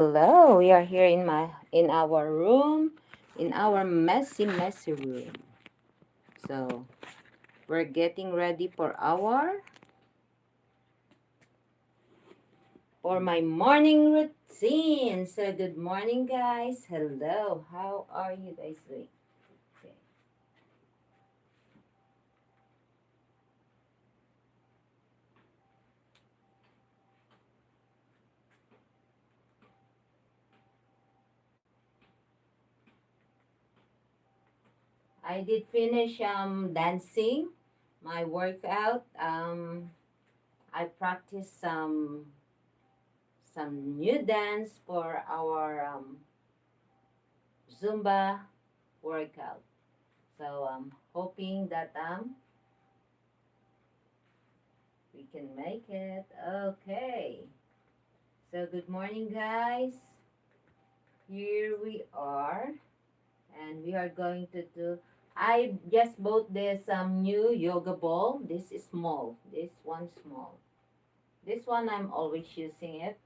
Hello, we are here in our room, in our messy room. So we're getting ready for my morning routine. So good morning, guys. Hello, how are you guys doing? Okay. I did finish dancing, my workout. I practiced some new dance for our Zumba workout. So I'm hoping that we can make it. Okay. So good morning, guys. Here we are, and we are going to do. I just bought this new yoga ball. This is small. This one small. This one I'm always using it,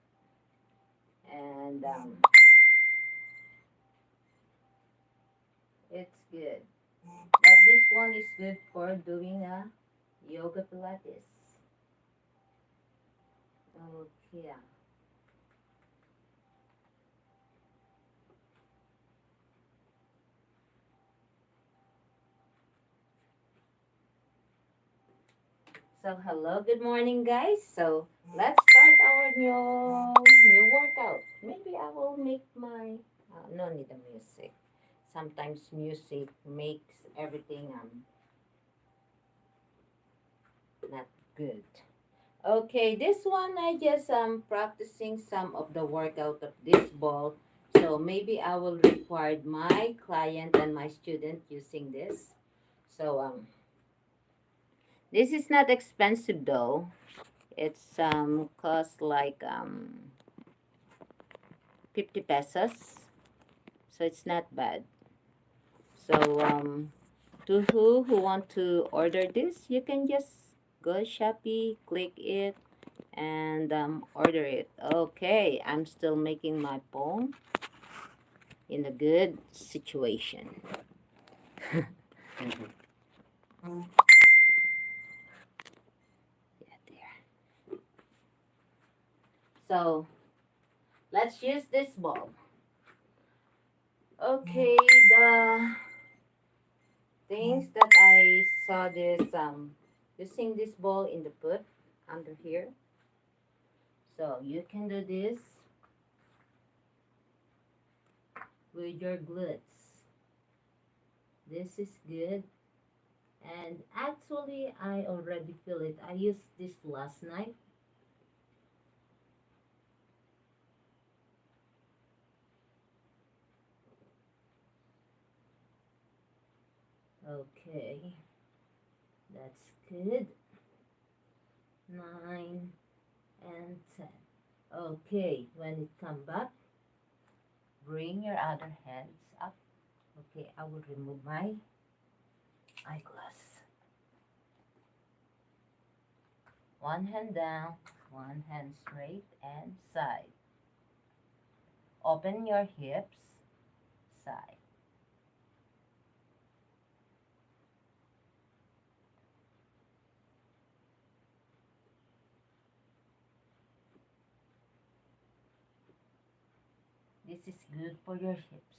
and it's good. But this one is good for doing a yoga pilates. Okay. So hello, good morning, guys. So let's start our new workout. Maybe I will make my no need the music. Sometimes music makes everything not good. Okay, this one I just practicing some of the workout of this ball. So maybe I will require my client and my student using this. So this is not expensive though. It's cost like 50 pesos. So it's not bad. So to who want to order this, you can just go Shopee, click it, and order it. Okay, I'm still making my poem in a good situation. Yeah, there. So let's use this ball. Okay, the things that I saw this using this ball in the put under here. So you can do this with your glutes. This is good. And actually, I already feel it. I used this last night. Okay, that's good. 9 and 10. Okay, when it come back, bring your other hands up. Okay, I will remove my eyeglass. One hand down, one hand straight and side. Open your hips, side. This is good for your hips.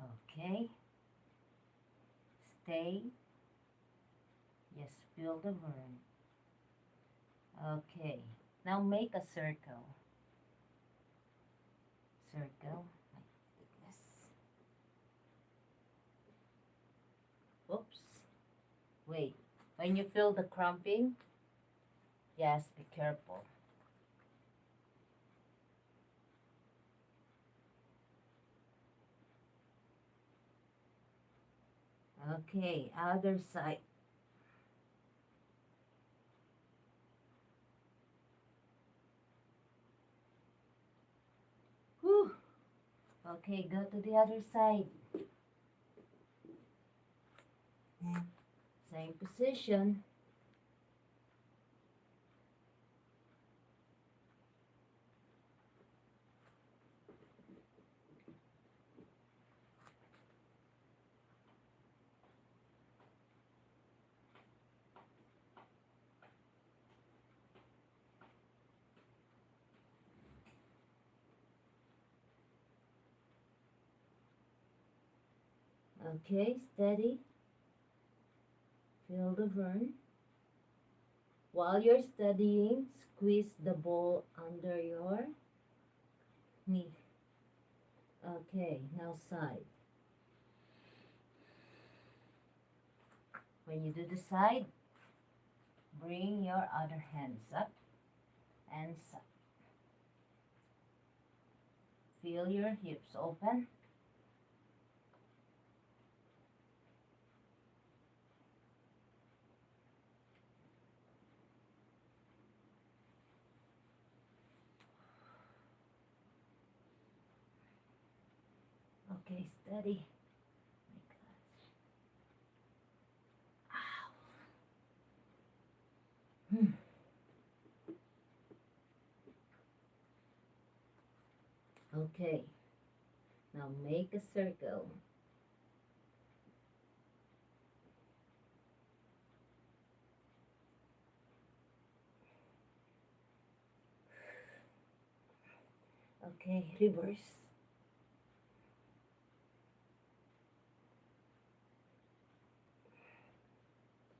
Okay, stay. Just feel the burn. Okay, now make a circle. Circle. My goodness. Oops. Wait. When you feel the cramping, just be careful. Okay, other side. Whew. Okay, go to the other side. Same position. Okay, steady. Feel the burn. While you're studying, squeeze the ball under your knee. Okay, now side. When you do the side, bring your other hands up and side. Feel your hips open. Okay, steady. Hmm. Okay, now make a circle. Okay, reverse.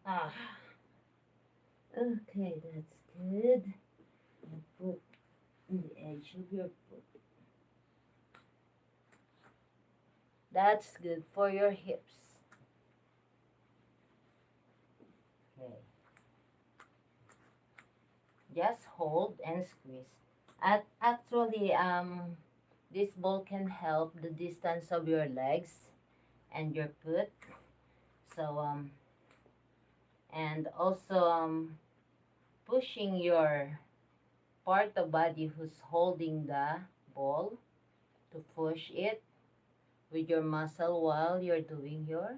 Ah, okay, that's good. And put on the edge of your foot. That's good for your hips. Okay. Just hold and squeeze. Actually, this ball can help the distance of your legs and your foot. So, and also, pushing your part of body who's holding the ball to push it with your muscle while you're doing your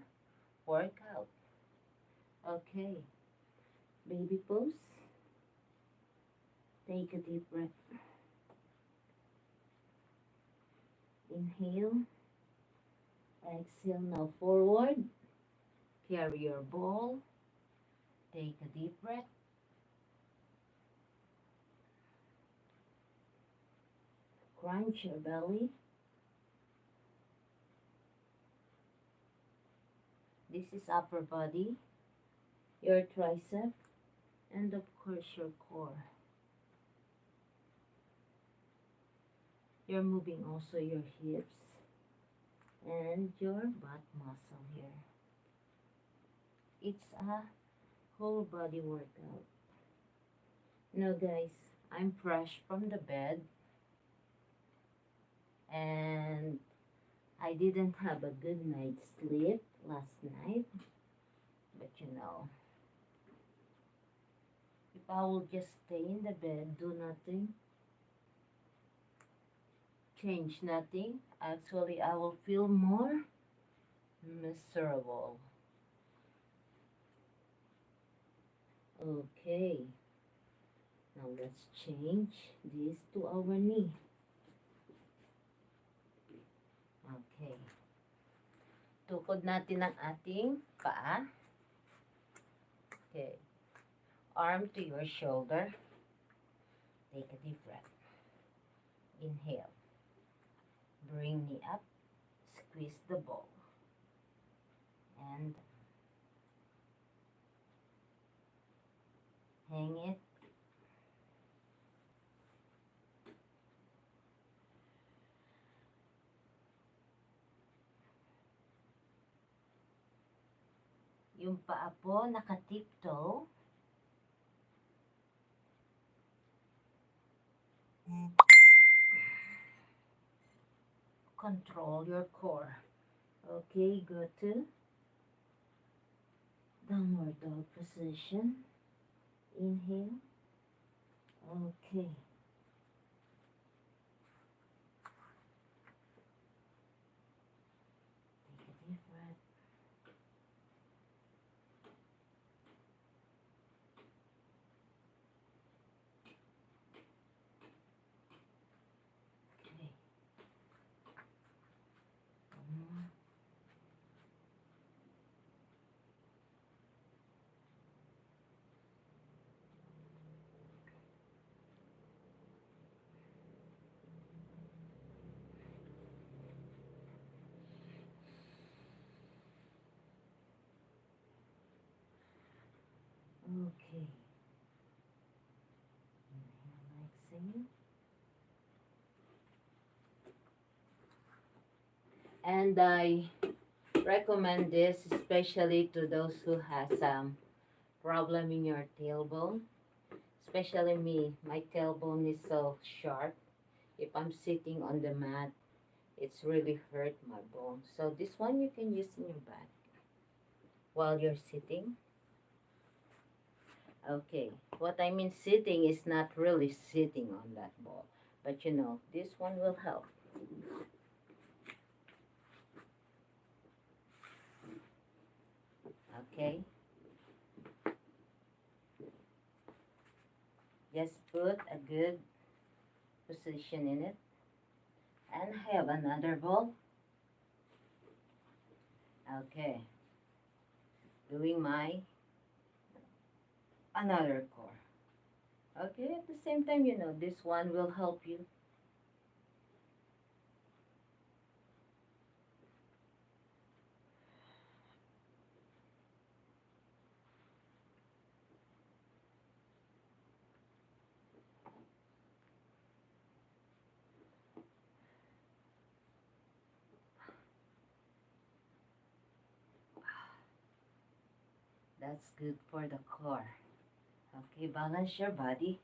workout. Okay, baby pose. Take a deep breath. Inhale. Exhale. Now forward. Carry your ball. Take a deep breath. Crunch your belly. This is upper body, your tricep, and of course your core. You're moving also your hips and your butt muscle here. It's a whole body workout. Now guys, I'm fresh from the bed and I didn't have a good night's sleep last night. But you know, if I will just stay in the bed, do nothing, change nothing, actually I will feel more miserable. Okay, now let's change this to our knee. Okay. Tukod natin ang ating paa. Okay. Arm to your shoulder. Take a deep breath. Inhale. Bring knee up. Squeeze the ball. And hang it. Yung paa po naka-tiptoe. Control your core. Okay, go to downward dog position. Inhale. Okay. Take a deep breath. Okay. One more. Okay. Relaxing. And I recommend this especially to those who has problem in your tailbone. Especially me, my tailbone is so sharp. If I'm sitting on the mat, it's really hurt my bone. So this one you can use in your back while you're sitting. Okay, what I mean sitting is not really sitting on that ball, but you know, this one will help. Okay, just put a good position in it and have another ball. Okay, doing my another core. Okay, at the same time, you know, this one will help you. That's good for the core. Okay, balance your body.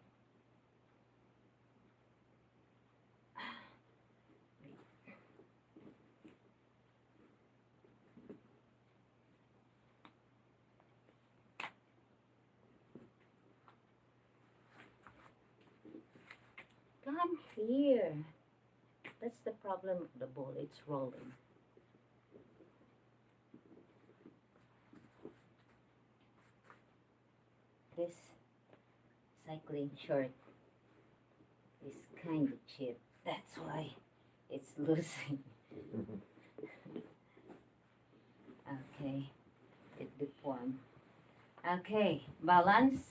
Come here. That's the problem of the ball. It's rolling. This cycling short is kind of cheap. That's why it's losing. Okay, it deformed. Okay, balance.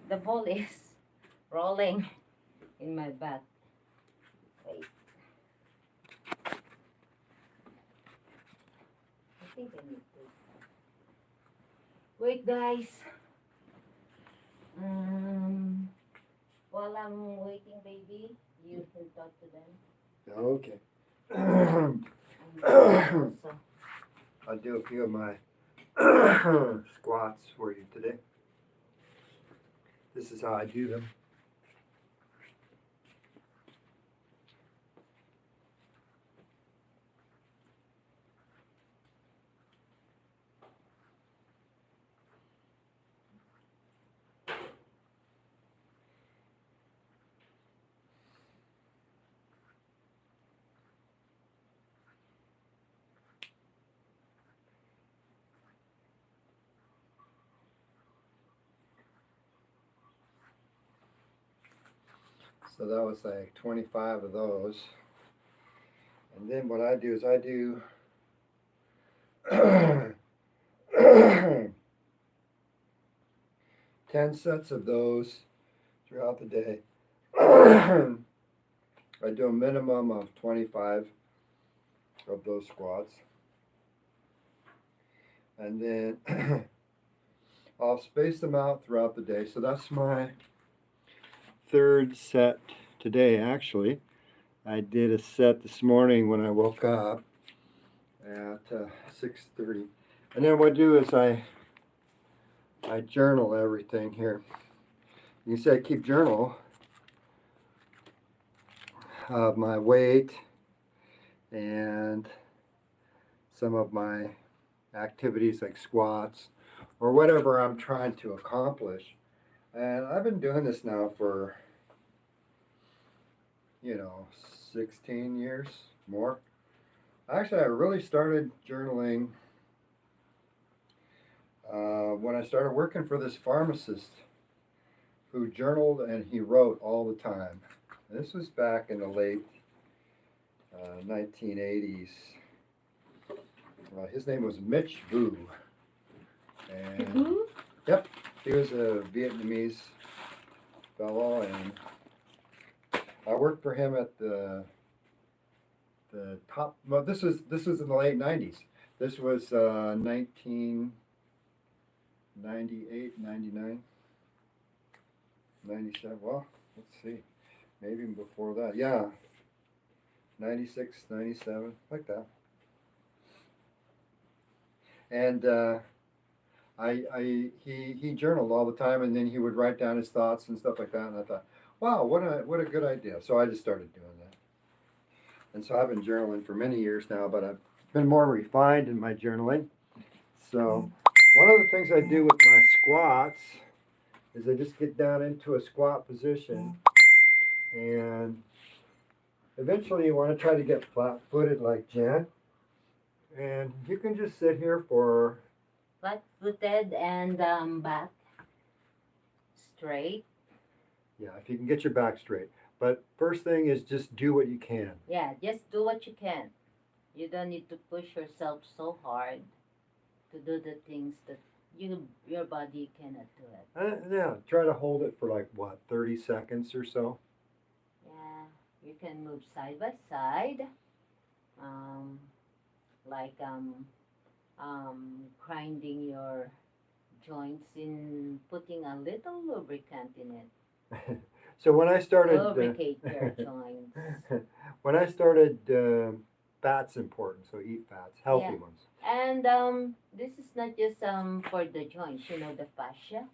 The ball is rolling in my back. Wait. I think I need to. Wait, guys. While I'm waiting, baby, you can talk to them. Okay. Also, I'll do a few of my squats for you today. This is how I do them. So that was like 25 of those. And then what I do is I do 10 sets of those throughout the day. I do a minimum of 25 of those squats. And then I'll space them out throughout the day. So that's my third set today, actually. I did a set this morning when I woke up at 6:30. And then what I do is I journal everything here. You can see I keep journal of my weight and some of my activities like squats or whatever I'm trying to accomplish. And I've been doing this now for, 16 years more. Actually, I really started journaling when I started working for this pharmacist who journaled and he wrote all the time. This was back in the late 1980s. His name was Mitch Vu. And yep, he was a Vietnamese fellow, and I worked for him at the top. Well, this was in the late '90s. This was 1998, 99, 97. Well, let's see. Maybe even before that. Yeah, 96, 97, like that. And he journaled all the time, and then he would write down his thoughts and stuff like that. And I thought, wow, what a good idea. So I just started doing that. And so I've been journaling for many years now, but I've been more refined in my journaling. So one of the things I do with my squats is I just get down into a squat position, and eventually you want to try to get flat-footed like Jen. And you can just sit here for, Flat-footed and back straight. yeah, if you can get your back straight. But first thing is just do what you can. Yeah, just do what you can. You don't need to push yourself so hard to do the things that your body cannot do it. Yeah, try to hold it for like what, 30 seconds or so. Yeah, you can move side by side, um, like grinding your joints in putting a little lubricant in it. So when I started, Lubricate your joints. when I started, fat's important. So eat fats, healthy Yeah. ones. And this is not just for the joints, the fascia.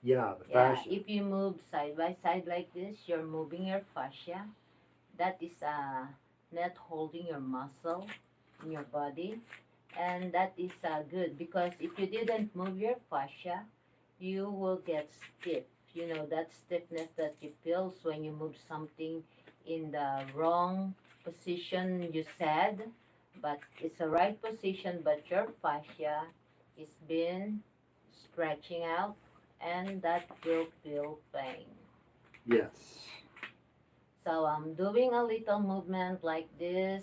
Yeah, the Yeah, fascia. if you move side by side like this, you're moving your fascia. That is not holding your muscle in your body. And that is good because if you didn't move your fascia, you will get stiff. That stiffness that you feel when you move something in the wrong position you said, but it's the right position, but your fascia is been stretching out, and that will feel pain. Yes. So doing a little movement like this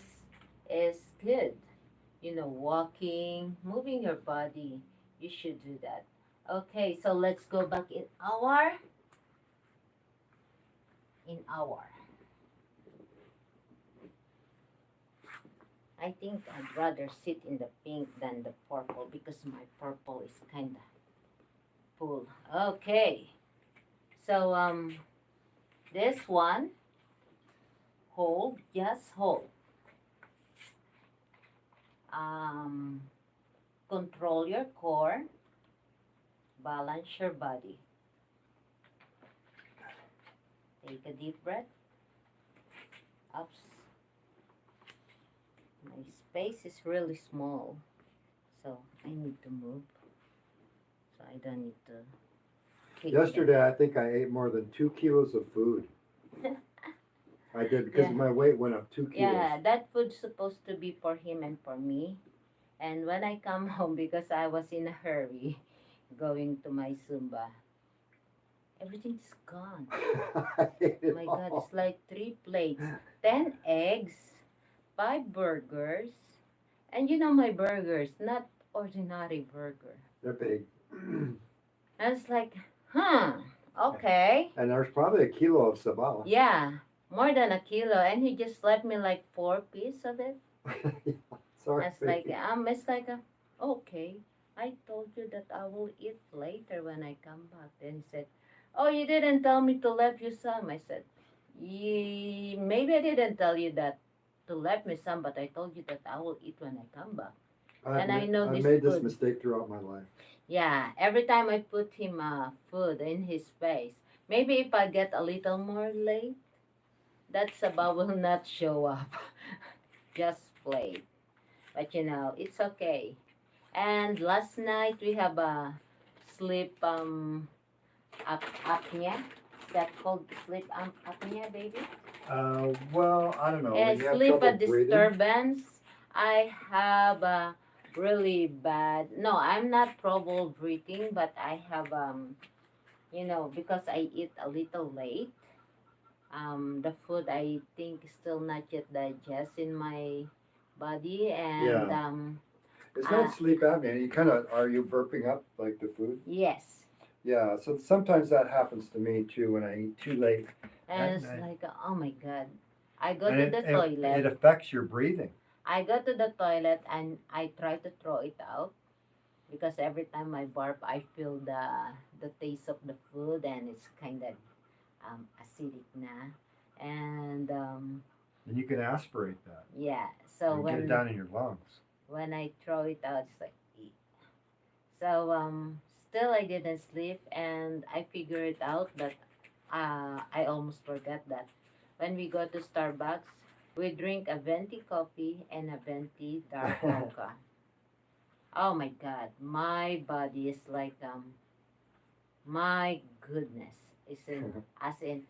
is good. Walking, moving your body. You should do that. Okay, so let's go back in our. I think I'd rather sit in the pink than the purple because my purple is kind of full. Okay, so this one, hold, just hold. Um, Control your core, balance your body. Take a deep breath. Ups. My space is really small, so I need to move. So I don't need to kick Yesterday, I think I ate more than 2 kilos of food. I did because Yeah. my weight went up 2 kilos. Yeah, that food's supposed to be for him and for me. And when I come home, because I was in a hurry going to my Zumba, everything's gone. I ate it My all. God, it's like 3 plates, 10 eggs, 5 burgers. And my burgers, not ordinary burger. They're big. And it's like, okay. And there's probably a kilo of sabala. Yeah, more than a kilo. And he just left me like 4 pieces of it. Sorry. It's like, okay. I told you that I will eat later when I come back. Then he said, oh, you didn't tell me to let you some. I said, maybe I didn't tell you that to let me some, but I told you that I will eat when I come back. And I know I've this made this food. mistake throughout my life. Yeah, every time I put him food in his face. Maybe if I get a little more late, that Saba will not show up. Just play. But it's okay. And last night we have a sleep apnea. Is that called sleep apnea, baby? Well, I don't know. When And you have sleep trouble breathing. disturbance. I have a really bad. No, I'm not trouble breathing, but I have because I eat a little late. The food I think is still not yet digest in my body, and Yeah. It's not sleep apnea. Are you burping up like the food? yes. Yeah, so sometimes that happens to me too when I eat too late. And at it's night. like, oh my God. I go And to the toilet. it affects your breathing. I go to the toilet and I try to throw it out because every time I burp, I feel the taste of the food and it's kind of acidic na. And And you can aspirate that. yeah, so And get it down in your lungs. when I throw it out, it's like, "Eek." So still I didn't sleep, and I figured it out that I almost forgot that when we go to Starbucks, we drink a venti coffee and a venti dark mocha. Oh my God, my body is like my goodness, is in as in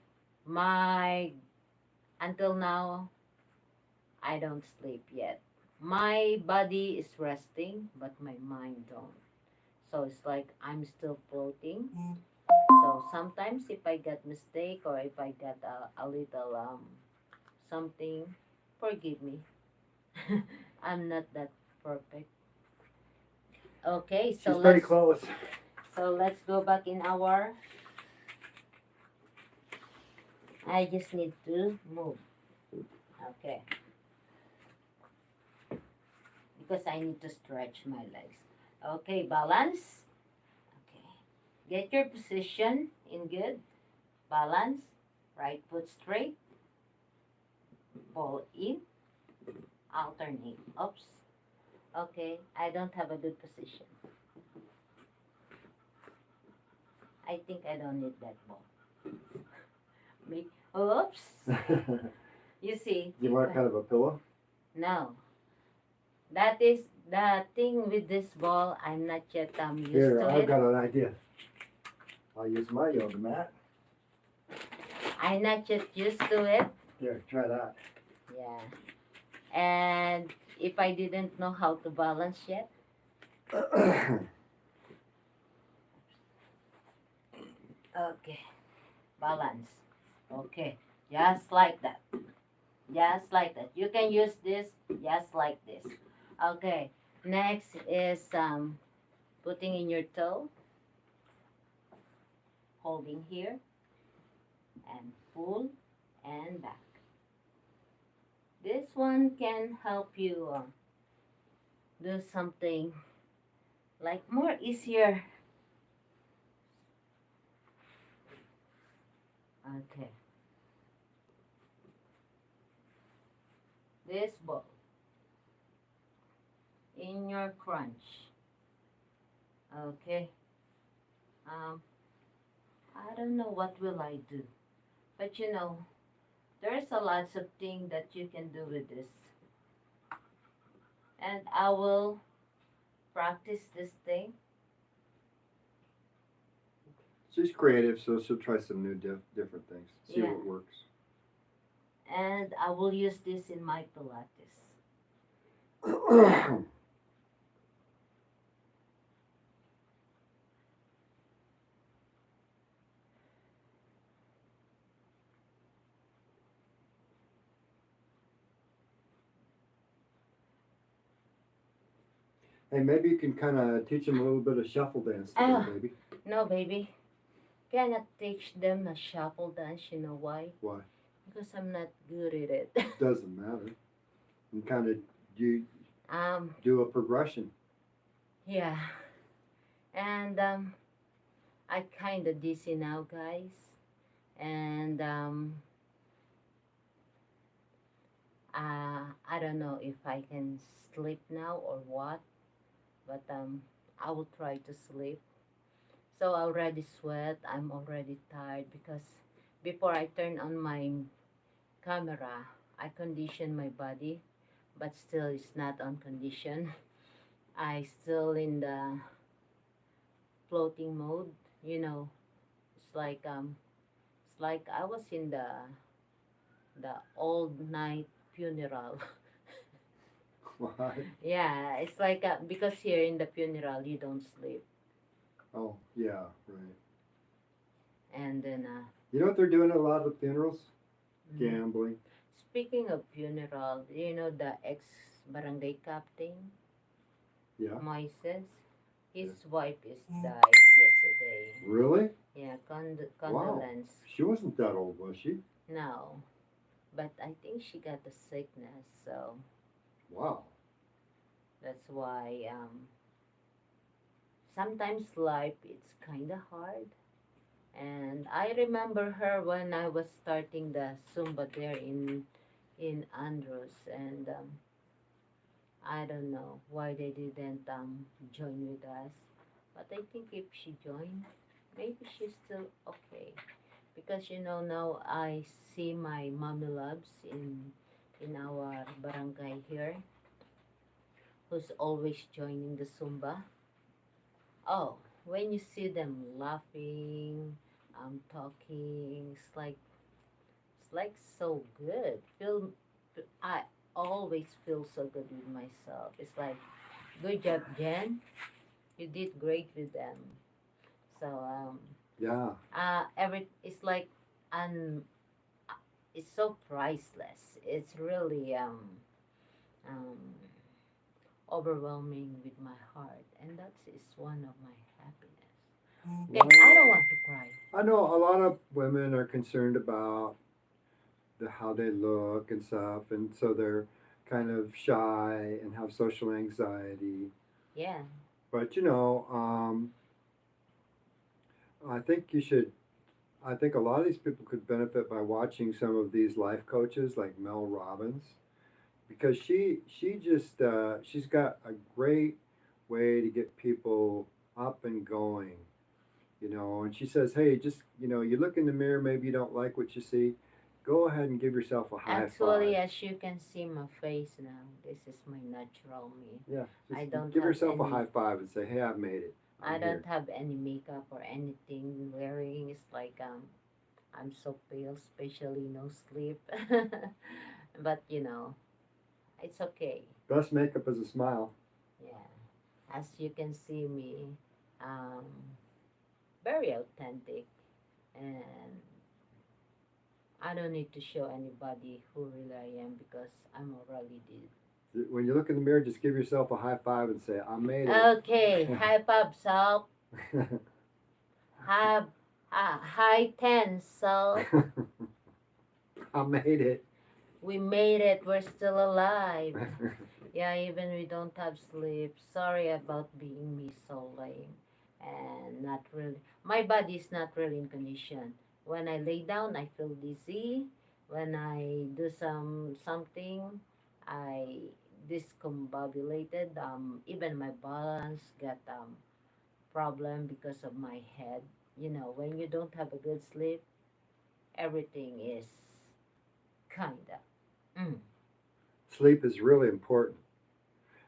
my until now I don't sleep yet. My body is resting, but my mind don't. So it's like I'm still floating. So sometimes if I get mistake or if I get a little something, forgive me. I'm not that perfect. Okay, so She's very let's close. go back in our. I just need to move. Okay, because I need to stretch my legs. Okay, balance. Okay, get your position in good balance. Right foot straight. Ball in. Alternate. Oops. Okay, I don't have a good position. I think I don't need that ball. Me. Oops. You see. You want kind of a pillow? No. That is the thing with this ball. I'm not yet used Here, to I've it. got an idea. I'll use my yoga mat. I'm not yet used to it. Here, try that. Yeah. And if I didn't know how to balance yet, okay, balance. Okay, just like that. Just like that. You can use this just like this. Okay, next is putting in your toe, holding here, and pull and back. This one can help you do something like more easier. Okay. This ball in your crunch. Okay. Um, I don't know what will I do, but there's a lots of things that you can do with this, and I will practice this thing, She's creative, so she'll try some new different things. See Yeah. what works. and I will use this in my Pilates. Hey, maybe you can kind of teach them a little bit of shuffle dance today, Ah. baby. No, baby, cannot teach them a shuffle dance. You know why? Why? Because I'm not good at it. Doesn't matter. You kind of do um, do a progression. yeah, and I kind of dizzy now, guys, and I don't know if I can sleep now or what, but I will try to sleep. So I already sweat. I'm already tired because before I turn on my camera, I condition my body, but still it's not on condition. I still in the floating mode. It's like I was in the old night funeral. Why? Yeah, it's like because here in the funeral you don't sleep, Oh, yeah, right. and then You know what they're doing at a lot of funerals? mhm. Gambling. Speaking of funeral, the ex barangay captain Yeah. Moises, his Yeah. wife is died yesterday. Really? Yeah, Wow. condolence. She wasn't that old, was she? No, but I think she got the sickness. So Wow. That's why sometimes life it's kind of hard. And I remember her when I was starting the Zumba there in Andros, and I don't know why they didn't join with us. But I think if she joined, maybe she's still okay. Because now I see my mommy loves in our barangay here, who's always joining the Zumba. Oh, when you see them laughing, talking, it's like so good. I always feel so good with myself. It's like, good job, Jen. You did great with them. So Yeah. every it's like un it's so priceless. It's really um overwhelming with my heart, and that is one of my happiness. Okay, I don't Well, want to cry. I know a lot of women are concerned about how they look and stuff, and so they're kind of shy and have social anxiety. Yeah. But I think you should. I think a lot of these people could benefit by watching some of these life coaches like Mel Robbins, because she's got a great way to get people up and going. And she says, hey, just you look in the mirror, maybe you don't like what you see, go ahead and give yourself a high Actually, five. as you can see my face now, this is my natural me. Yeah, just I don't give have yourself a any high five and say, hey, I've made it, I I'm here. don't have any makeup or anything wearing. It's like I'm so pale, especially no sleep. But it's okay. Best makeup is a smile. Yeah. As you can see me, um, very authentic, and I don't need to show anybody who really I am because I'm already did. When you look in the mirror, just give yourself a high five and say, I made it. Okay, high five, so high, high ten, so I made it. we made it. We're still alive. Yeah, even we don't have sleep. Sorry about being me so lame and not really. My body is not really in condition. When I lay down, I feel dizzy. When I do something, I discombobulated. Even my balance got problem because of my head. When you don't have a good sleep, everything is kinda. Mm. Sleep is really important.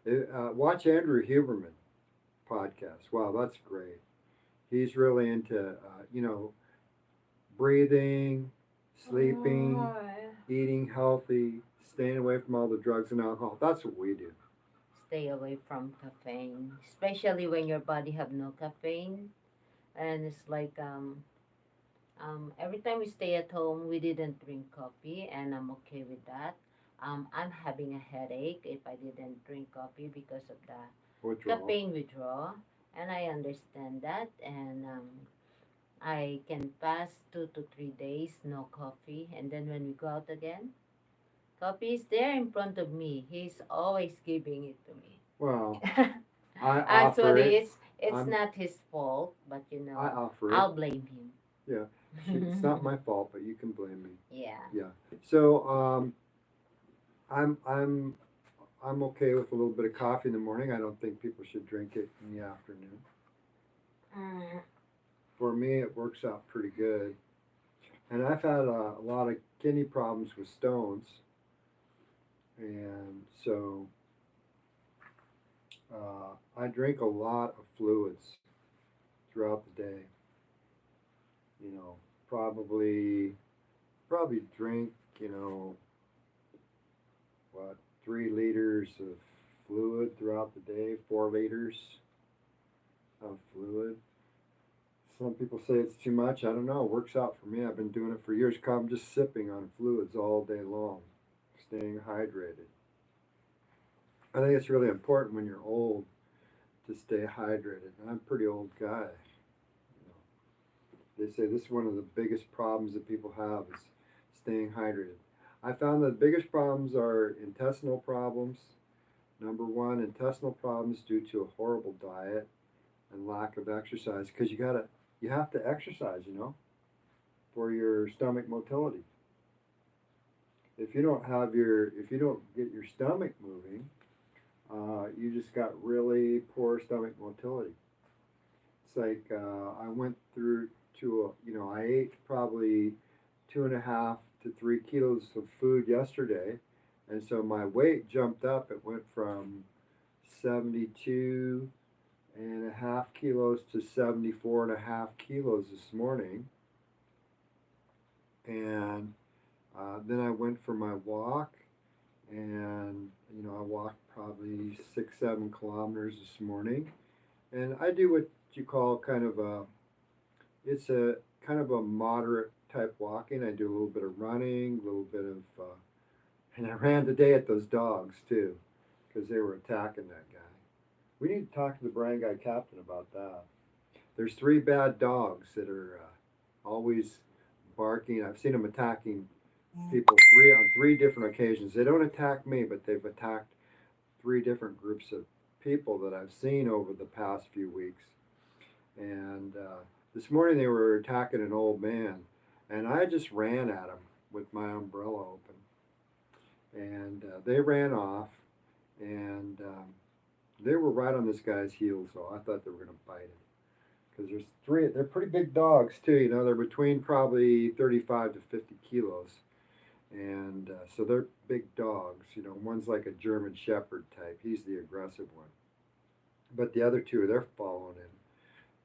Watch Andrew Huberman podcast. Wow, that's great. He's really into breathing, sleeping, eating healthy, staying away from all the drugs and alcohol. That's what we do. Stay away from caffeine, especially when your body have no caffeine. And it's like every time we stay at home, we didn't drink coffee, and I'm okay with that. I'm having a headache if I didn't drink coffee because of the Withdrawal. caffeine withdrawal, and I understand that. And I can pass 2 to 3 days no coffee, and then when we go out again, coffee is there in front of me. He's always giving it to me. Well, I offer Actually, it. it's I'm not his fault, but I offer it. I'll blame him. Yeah, it's not my fault, but you can blame me. Yeah. Yeah. So I'm I'm I'm okay with a little bit of coffee in the morning. I don't think people should drink it in the afternoon. Mm, For me, it works out pretty good. And I've had a lot of kidney problems with stones, and so I drink a lot of fluids throughout the day. You know, probably drink what 3 liters of fluid throughout the day, 4 liters of fluid. Some people say it's too much. I don't know. It works out for me. I've been doing it for years. I'm just sipping on fluids all day long, staying hydrated. I think it's really important when you're old to stay hydrated. And I'm a pretty old guy. They say this is one of the biggest problems that people have is staying hydrated. I found that the biggest problems are intestinal problems Number one, intestinal problems due to a horrible diet and lack of exercise. Because you have to exercise, for your stomach motility. If you don't get your stomach moving, you just got really poor stomach motility. It's like I went through I ate probably 2.5 to 3 kilos of food yesterday, and so my weight jumped up. It went from 72.5 kilos to 74.5 kilos this morning, and then I went for my walk, and I walked probably 6, 7 kilometers this morning, and I do what you call it's a kind of a moderate type walking. I do a little bit of running, a little bit of, and I ran today at those dogs too, because they were attacking that guy. We need to talk to the barangay captain about that. There's 3 bad dogs that are always barking. I've seen them attacking people on 3 different occasions. They don't attack me, but they've attacked 3 different groups of people that I've seen over the past few weeks. And this morning they were attacking an old man, and I just ran at him with my umbrella open. And they ran off, and they were right on this guy's heels, so I thought they were going to bite him. Because there's 3, they're pretty big dogs too, they're between probably 35 to 50 kilos. And so they're big dogs, one's like a German Shepherd type, he's the aggressive one. But the other 2, they're following him,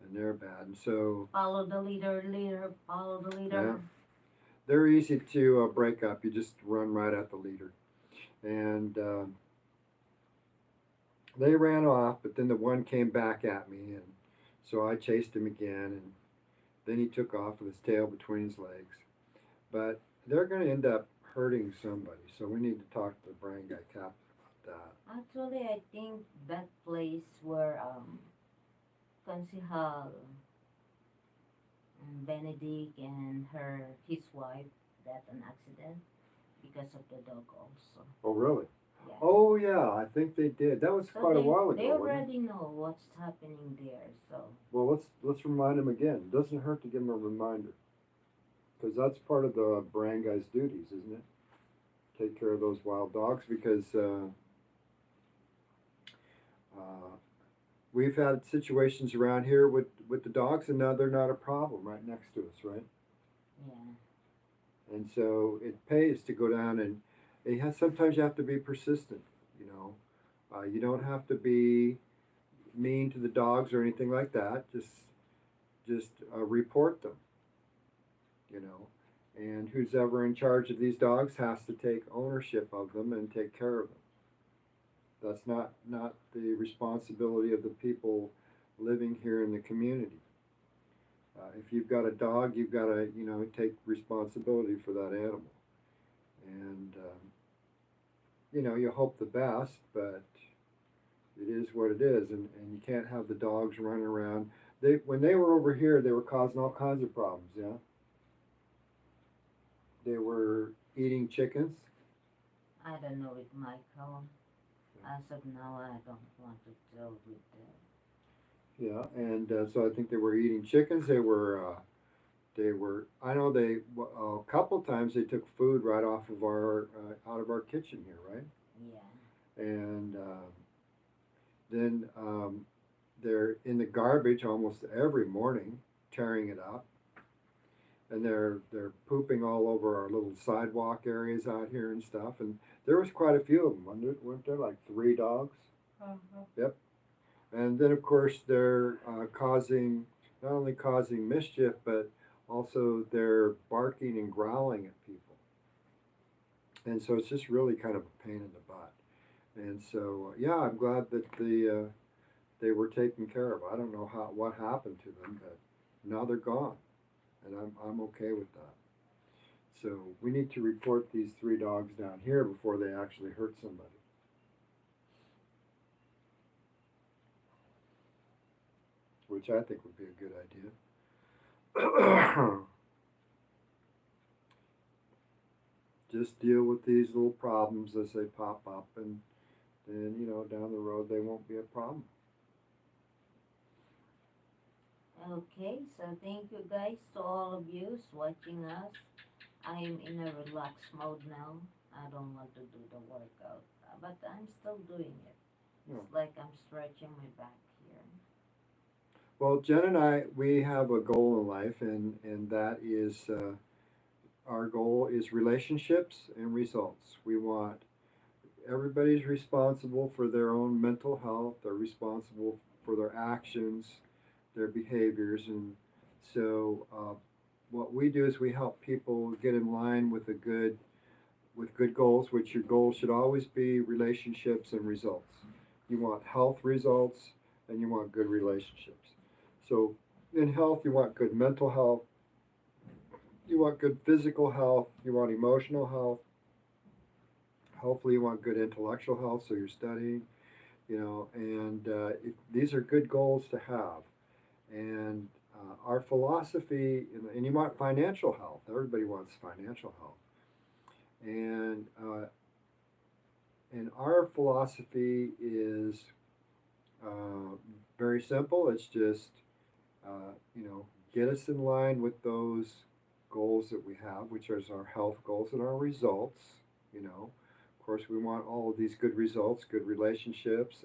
and they're bad. And so Follow the leader, follow the leader. Yeah, they're easy to break up. You just run right at the leader. And they ran off, but then the one came back at me, and so I chased him again, and then he took off with his tail between his legs. But they're going to end up hurting somebody, so we need to talk to the barangay captain about that. Actually, I think that place where Consihal Benedict and his wife got an accident because of the dog also. Oh, really? Yeah. Oh, yeah, I think they did. That was So quite a while ago. they wasn't it? already know what's happening there. So Well, let's remind them again. It doesn't hurt to give them a reminder, because that's part of the barangay's duties, isn't it? Take care of those wild dogs, because we've had situations around here with the dogs, and now they're not a problem right next to us, right? yeah. And so it pays to go down, and sometimes you have to be persistent. You don't have to be mean to the dogs or anything like that. Just report them. And who's ever in charge of these dogs has to take ownership of them and take care of them. That's not the responsibility of the people living here in the community. If you've got a dog, you've got to take responsibility for that animal. And you hope the best, but it is what it is, and you can't have the dogs running around. When they were over here, they were causing all kinds of problems. Yeah, they were eating chickens. I don't know with Michael. As of now, I don't want to deal with that. Yeah, and so I think they were eating chickens. They were. I know a couple times they took food right off of out of our kitchen here, right? Yeah. And then they're in the garbage almost every morning, tearing it up, and they're pooping all over our little sidewalk areas out here and stuff. And there was quite a few of them. Weren't there like 3 dogs? Uh-huh. Yep. And then of course they're not only causing mischief, but also they're barking and growling at people. And so it's just really kind of a pain in the butt. And so yeah, I'm glad that they were taken care of. I don't know what happened to them, but now they're gone, and I'm okay with that. So we need to report these 3 dogs down here before they actually hurt somebody. Which I think would be a good idea. Just deal with these little problems as they pop up, and then down the road they won't be a problem. Okay, so thank you guys to all of you watching us. I am in a relaxed mode now. I don't want to do the workout, but I'm still doing it. Yeah. It's like I'm stretching my back here. Well, Jen and I, we have a goal in life, and that is our goal is relationships and results. We want everybody's responsible for their own mental health. They're responsible for their actions, their behaviors, and so what we do is we help people get in line with good goals. Which your goals should always be relationships and results. You want health results, and you want good relationships. So in health, you want good mental health, you want good physical health, you want emotional health. Hopefully, you want good intellectual health, so you're studying, and these are good goals to have. And our philosophy, and you want financial health. Everybody wants financial health, and our philosophy is very simple. It's just get us in line with those goals that we have, which is our health goals and our results. Of course, we want all of these good results, good relationships,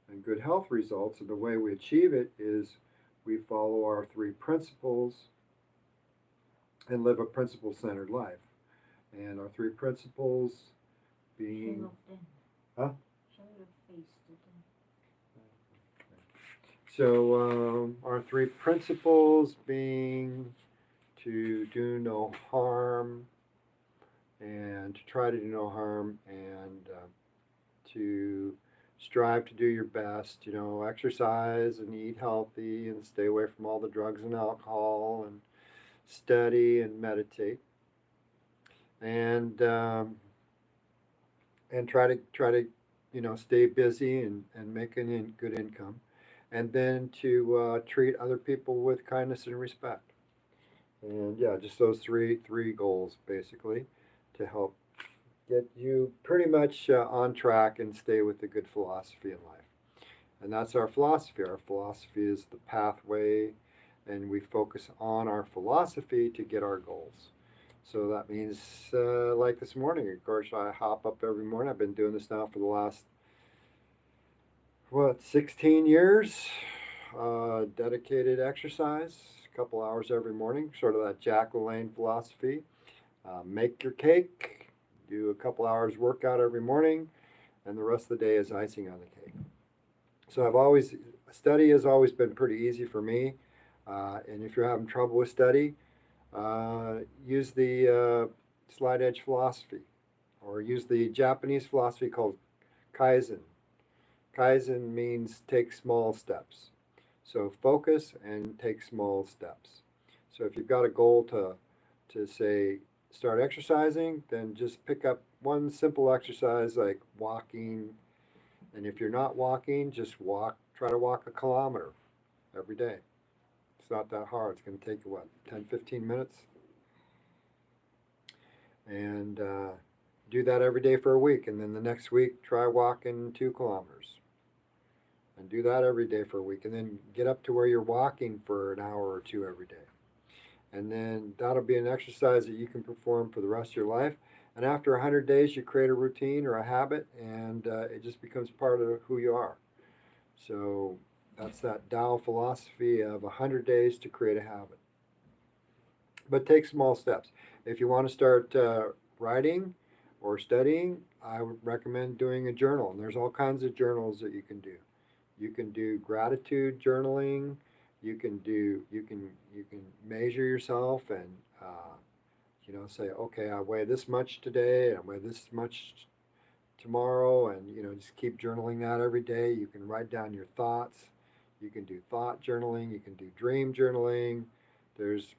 and good health results. And the way we achieve it is we follow our three principles and live a principle centered life. And our three principles being. Huh? Show your face to them. So, our three principles being to do no harm, and to try to do no harm, and to strive to do your best, exercise and eat healthy and stay away from all the drugs and alcohol and study and meditate and try to stay busy and make good income, and then to treat other people with kindness and respect. And yeah, just those three goals basically to help get you pretty much on track and stay with a good philosophy in life. And that's our philosophy. Our philosophy is the pathway, and we focus on our philosophy to get our goals. So that means, like this morning, of course, I hop up every morning. I've been doing this now for the last, 16 years. Dedicated exercise, a couple hours every morning, sort of that Jack LaLanne philosophy. Make your cake, do a couple hours workout every morning, and the rest of the day is icing on the cake. So study has always been pretty easy for me. And if you're having trouble with study, use the slide edge philosophy, or use the Japanese philosophy called Kaizen. Kaizen means take small steps. So focus and take small steps. So if you've got a goal to say start exercising, then just pick up one simple exercise like walking. And if you're not walking, just try to walk a kilometer every day. It's not that hard. It's going to take you, 10, 15 minutes? And do that every day for a week. And then the next week, try walking 2 kilometers. And do that every day for a week. And then get up to where you're walking for an hour or two every day. And then that'll be an exercise that you can perform for the rest of your life. And after 100 days, you create a routine or a habit, and it just becomes part of who you are. So that's that Tao philosophy of 100 days to create a habit. But take small steps. If you want to start writing or studying, I would recommend doing a journal. And there's all kinds of journals that you can do. You can do gratitude journaling. You can measure yourself and say, okay, I weigh this much today, I weigh this much tomorrow, and just keep journaling that every day. You can write down your thoughts. You can do thought journaling. You can do dream journaling. There's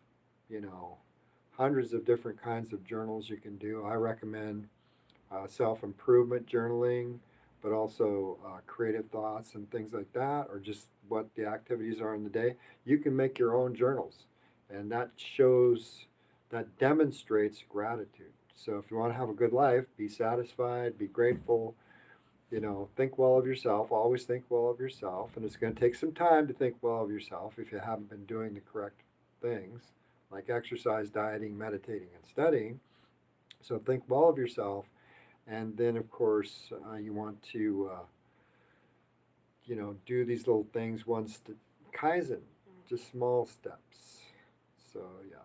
hundreds of different kinds of journals you can do. I recommend self-improvement journaling, but also creative thoughts and things like that, or just what the activities are in the day. You can make your own journals, and that demonstrates gratitude. So if you want to have a good life, be satisfied, be grateful, think well of yourself. Always think well of yourself. And it's going to take some time to think well of yourself if you haven't been doing the correct things like exercise, dieting, meditating, and studying. So think well of yourself. And then, of course, you want to, do these little things Kaizen, just small steps. So, yeah.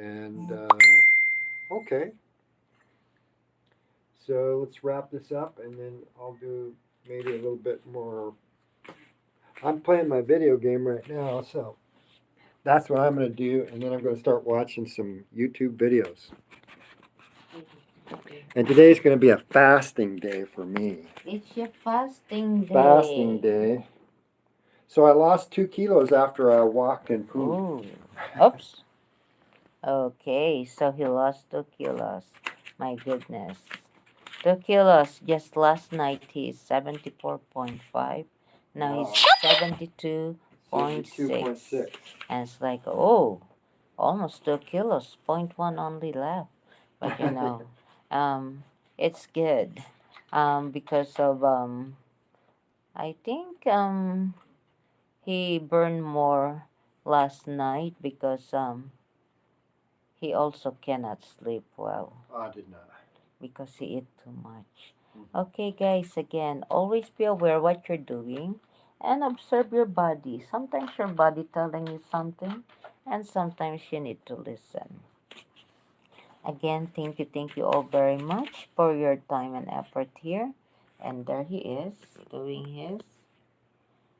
And, okay. So let's wrap this up and then I'll do maybe a little bit more. I'm playing my video game right now, so that's what I'm going to do. And then I'm going to start watching some YouTube videos. And today's going to be a fasting day for me. It's your fasting day. Fasting day. So I lost 2 kilos after I walked and pooped. Ooh. Oops. Okay, so he lost 2 kilos. My goodness. 2 kilos. Just last night he's 74.5. Now Wow. he's 72.6. 72.6. And it's like, oh, almost 2 kilos. 0.1 only left. But it's good. Because of I think he burned more last night because he also cannot sleep well I did not. because he ate too much. Mm-hmm. Okay, guys, again, always be aware what you're doing and observe your body. Sometimes your body telling you something and sometimes you need to listen. Again, thank you all very much for your time and effort here. And there he is doing his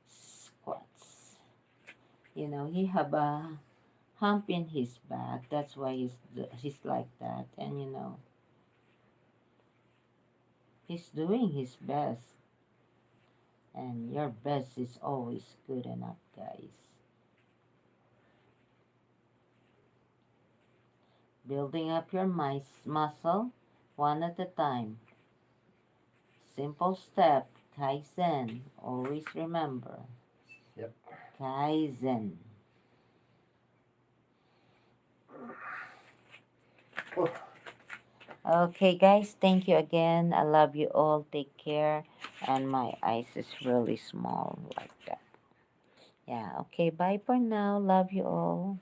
squats. He have a hump in his back. That's why he's like that. And he's doing his best. And your best is always good enough, guys. Building up your muscle one at a time. Simple step, Kaizen. Always remember. Yep. Kaizen. Oh. Okay, guys, thank you again. I love you all. Take care. And my eyes is really small like that. Yeah, okay, bye for now. Love you all.